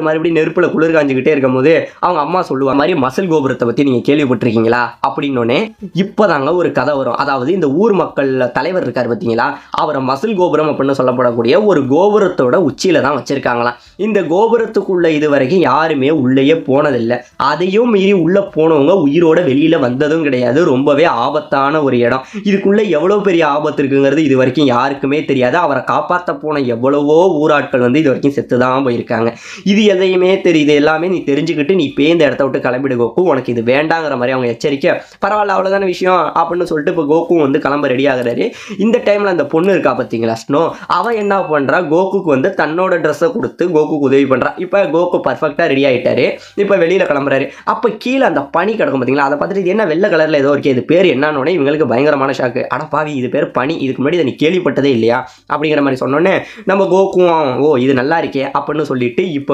மறுபடியும் நெருப்புல குளிர் காஞ்சிக்கிட்டே இருக்கும்போது அவங்க அம்மா சொல்லுவாங்க மாதிரி மசில் கோபுரத்தை பத்தி நீங்க கேள்விப்பட்டிருக்கீங்களா அப்படின்னோடனே இப்போதாங்க ஒரு கதை வரும். அதாவது இந்த ஊர் மக்கள் தலைவர் இருக்காரு பார்த்தீங்களா, அவரை மசில் கோபுரம் அப்படின்னு சொல்லப்படக்கூடிய ஒரு கோபுரத்தோட உச்சியில தான் வச்சிருக்காங்களாம். இந்த கோபுரத்துக்குள்ள இது வரைக்கும் யாருமே உள்ளேயே போனதில்லை. அதையும் மீறி உள்ள போனவங்க உயிரோட வெளியில வந்ததும் கிடையாது. ரொம்பவே ஆபத்தான ஒரு இடம். இதுக்குள்ள எவ்வளவு பெரிய ஆபத்து இருக்குங்கிறது இது வரைக்கும் யாருக்குமே தெரியாது. அவரை காப்பாற்ற போன எவ்வளவோ ஊராட்கள் இது வரைக்கும் செத்துதான் போயிருக்காங்க. இது எதையுமே தெரியுது, எல்லாமே நீ தெரிஞ்சுக்கிட்டு நீ இப்போ இந்த இடத்த விட்டு கிளம்பிடு கோகு, உனக்கு இது வேண்டாங்கிற மாதிரி அவங்க எச்சரிக்கை. பரவாயில்ல அவ்வளோதான விஷயம் அப்படின்னு சொல்லிட்டு இப்போ கோகு கிளம்ப ரெடி ஆகுறாரு. இந்த டைம்ல அந்த பொண்ணு இருக்கா பார்த்தீங்களா ஸ்னோ, அவன் என்ன பண்றா, கோகுக்கு தன்னோட ட்ரெஸ்ஸை கொடுத்து கோகுக்கு உதவி பண்றா. இப்போ கோகு பர்ஃபெக்டா ரெடி ஆயிட்டாரு. இப்போ வெளியில கிளம்புறாரு. அப்போ கீழே அந்த பனி கிடக்கும் பார்த்தீங்களா, அதை பார்த்துட்டு இது என்ன வெள்ளை கலர்ல ஏதோ இருக்கே, இது பேர் என்னன்னு இவங்களுக்கு பயங்கரமான ஷாக்கு. அட பாவி, இது பேர் பனி, இதுக்கு முன்னாடி இதை நீ கேள்விப்பட்டதே இல்லையா அப்படிங்கிற மாதிரி சொன்னோன்னே நம்ம கோகுவும் ஓ இது நல்லா இருக்கே அப்படின்னு சொல்லிட்டு இப்போ